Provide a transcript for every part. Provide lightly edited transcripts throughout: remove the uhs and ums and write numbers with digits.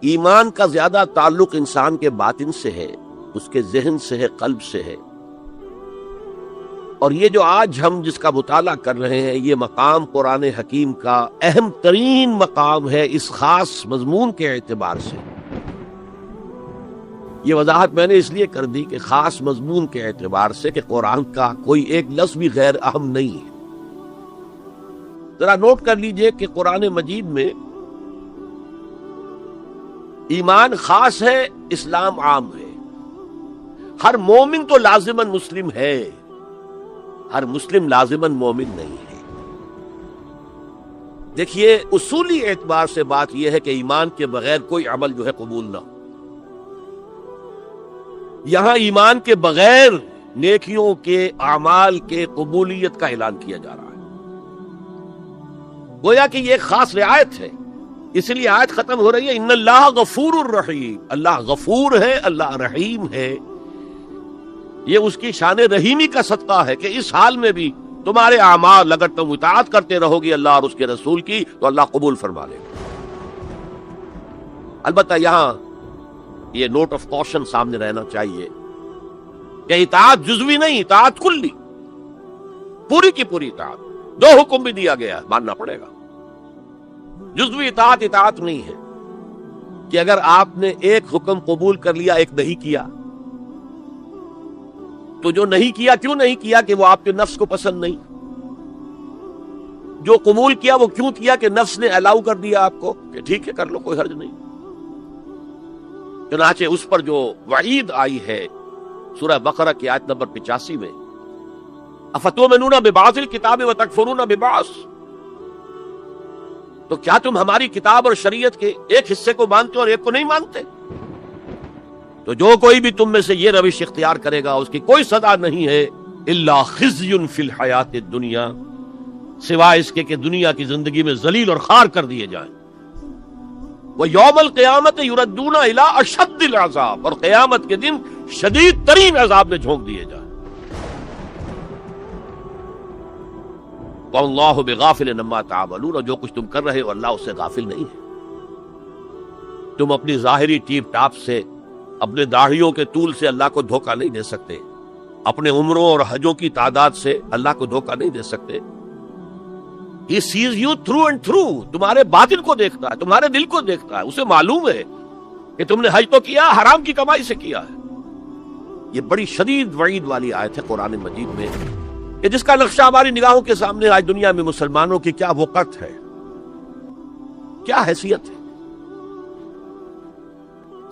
ایمان کا زیادہ تعلق انسان کے باطن سے ہے، اس کے ذہن سے ہے، قلب سے ہے. اور یہ جو آج ہم جس کا مطالعہ کر رہے ہیں، یہ مقام قرآن حکیم کا اہم ترین مقام ہے اس خاص مضمون کے اعتبار سے. یہ وضاحت میں نے اس لیے کر دی کہ خاص مضمون کے اعتبار سے کہ قرآن کا کوئی ایک لفظ بھی غیر اہم نہیں ہے. ذرا نوٹ کر لیجئے کہ قرآن مجید میں ایمان خاص ہے، اسلام عام ہے. ہر مومن تو لازماً مسلم ہے، ہر مسلم لازماً مومن نہیں ہے. دیکھیے اصولی اعتبار سے بات یہ ہے کہ ایمان کے بغیر کوئی عمل جو ہے قبول نہ ہو. یہاں ایمان کے بغیر نیکیوں کے اعمال کے قبولیت کا اعلان کیا جا رہا ہے. گویا کہ یہ ایک خاص رعایت ہے، اس لیے آیت ختم ہو رہی ہے ان اللہ غفور الرحیم. اللہ غفور ہے، اللہ رحیم ہے. یہ اس کی شان رحیمی کا صدقہ ہے کہ اس حال میں بھی تمہارے اعمال اگر تم اطاعت کرتے رہو گی اللہ اور اس کے رسول کی تو اللہ قبول فرما لے گا. البتہ یہاں یہ نوٹ آف کوشن سامنے رہنا چاہیے کہ اطاعت جزوی نہیں، اطاعت کلی، پوری کی پوری اطاعت. 2 حکم بھی دیا گیا، ماننا پڑے گا. جزوی اطاعت اطاعت نہیں ہے کہ اگر آپ نے ایک حکم قبول کر لیا ایک نہیں کیا تو جو نہیں کیا کیوں نہیں کیا کہ وہ آپ کے نفس کو پسند نہیں، جو قبول کیا وہ کیوں کیا کہ نفس نے الاؤ کر دیا آپ کو کہ ٹھیک ہے کر لو کوئی حرج نہیں. چنانچہ اس پر جو وعید آئی ہے سورہ بقرہ کی آیت نمبر 85 میں افتؤمنون ببعض الکتاب وتکفرون ببعض، تو کیا تم ہماری کتاب اور شریعت کے ایک حصے کو مانتے اور ایک کو نہیں مانتے؟ تو جو کوئی بھی تم میں سے یہ روش اختیار کرے گا اس کی کوئی سزا نہیں ہے الا خزی فی الحیات الدنیا، سوائے اس کے کہ دنیا کی زندگی میں ذلیل اور خوار کر دیے جائیں. وَيَوْمَ الْقِيَامَةِ يُرَدُّونَ إِلَىٰ أَشَدِّ الْعَذَابِ، اور قیامت کے دن شدید ترین عذاب میں جھونک دیے جائیں. وَاللَّهُ بِغَافِلٍ عَمَّا تَعْمَلُونَ، اور جو کچھ تم کر رہے ہو اللہ اس سے غافل نہیں ہے. تم اپنی ظاہری ٹیپ ٹاپ سے، اپنے داڑھیوں کے طول سے اللہ کو دھوکہ نہیں دے سکتے، اپنے عمروں اور حجوں کی تعداد سے اللہ کو دھوکہ نہیں دے سکتے. He sees you through and through، تمہارے باطن کو دیکھتا ہے، تمہارے دل کو دیکھتا ہے. اسے معلوم ہے کہ تم نے حج تو کیا، حرام کی کمائی سے کیا ہے. یہ بڑی شدید وعید والی آیت ہے قرآن مجید میں کہ جس کا نقشہ ہماری نگاہوں کے سامنے آج دنیا میں مسلمانوں کی کیا وقت ہے، کیا حیثیت ہے.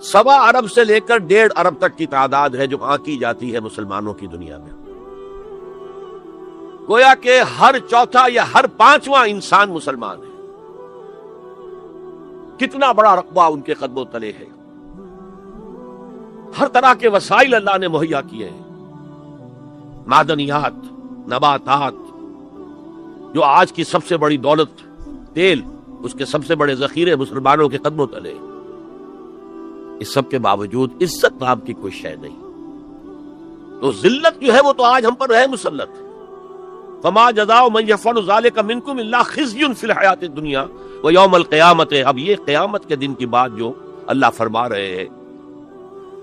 1.25 ارب سے لے کر 1.5 ارب تک کی تعداد ہے جو آنکی جاتی ہے مسلمانوں کی دنیا میں. گویا کہ ہر چوتھا یا ہر 5واں انسان مسلمان ہے. کتنا بڑا رقبہ ان کے قدموں تلے ہے. ہر طرح کے وسائل اللہ نے مہیا کیے ہیں، معدنیات، نباتات، جو آج کی سب سے بڑی دولت تیل، اس کے سب سے بڑے ذخیرے مسلمانوں کے قدموں تلے. اس سب کے باوجود عزت نام کی کوئی شے نہیں. تو ذلت جو ہے وہ تو آج ہم پر ہے مسلط. فما جزاء من يفعل ذلك منكم الا خزي في الحیات الدنیا ويوم القیامة. اب یہ قیامت کے دن کی بات جو اللہ فرما رہے ہیں،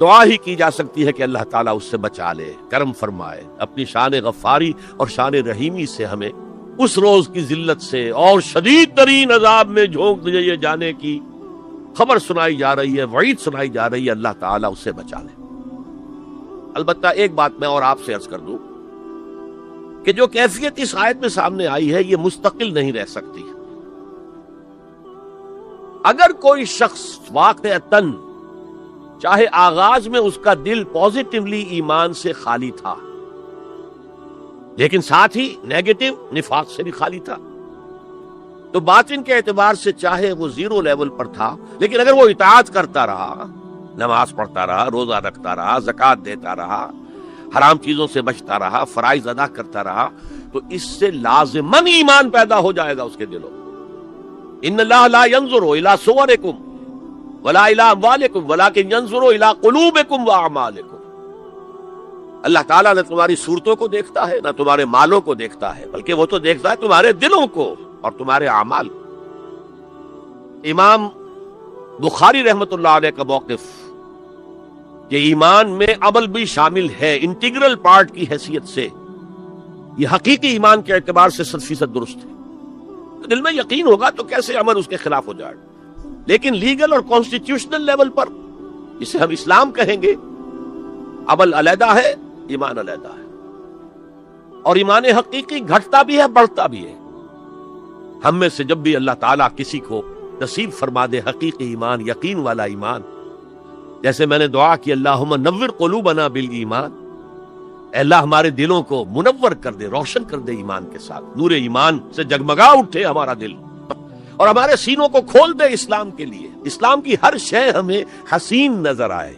دعا ہی کی جا سکتی ہے کہ اللہ تعالیٰ اس سے بچا لے، کرم فرمائے، اپنی شان غفاری اور شان رحیمی سے ہمیں اس روز کی ذلت سے اور شدید ترین عذاب میں جھونک دیے جانے کی خبر سنائی جا رہی ہے، وعید سنائی جا رہی ہے. اللہ تعالیٰ اس سے بچا لے. البتہ ایک بات میں اور آپ سے عرض کر دوں کہ جو کیفیت اس آیت میں سامنے آئی ہے یہ مستقل نہیں رہ سکتی. اگر کوئی شخص واقعتاً، چاہے آغاز میں اس کا دل پازیٹیولی ایمان سے خالی تھا لیکن ساتھ ہی نیگیٹو نفاق سے بھی خالی تھا، تو باطن کے اعتبار سے چاہے وہ 0 لیول پر تھا لیکن اگر وہ اطاعت کرتا رہا، نماز پڑھتا رہا، روزہ رکھتا رہا، زکوٰۃ دیتا رہا، حرام چیزوں سے بچتا رہا، فرائض ادا کرتا رہا، تو اس سے لازماً ایمان پیدا ہو جائے گا اس کے دلوں. ان اللہ لا ينظر الى صورکم ولا الى اموالکم ولکن ينظر الى قلوبکم واعمالکم. اللہ تعالیٰ نہ تمہاری صورتوں کو دیکھتا ہے نہ تمہارے مالوں کو دیکھتا ہے، بلکہ وہ تو دیکھتا ہے تمہارے دلوں کو اور تمہارے اعمال. امام بخاری رحمت اللہ علیہ کا موقف کہ ایمان میں عمل بھی شامل ہے انٹیگرل پارٹ کی حیثیت سے، یہ حقیقی ایمان کے اعتبار سے 100% درست ہے۔ دل میں یقین ہوگا تو کیسے عمل اس کے خلاف ہو جائے، لیکن لیگل اور کانسٹیٹیوشنل لیول پر جسے ہم اسلام کہیں گے، عمل علیحدہ ہے، ایمان علیحدہ ہے، اور ایمان حقیقی گھٹتا بھی ہے، بڑھتا بھی ہے۔ ہم میں سے جب بھی اللہ تعالیٰ کسی کو نصیب فرما دے حقیقی ایمان، یقین والا ایمان، جیسے میں نے دعا کی اللہم نور قلوبنا بالایمان، اے اللہ ہمارے دلوں کو منور کر دے، روشن کر دے ایمان کے ساتھ، نور ایمان سے جگمگا اٹھے ہمارا دل، اور ہمارے سینوں کو کھول دے اسلام کے لیے، اسلام کی ہر شے ہمیں حسین نظر آئے۔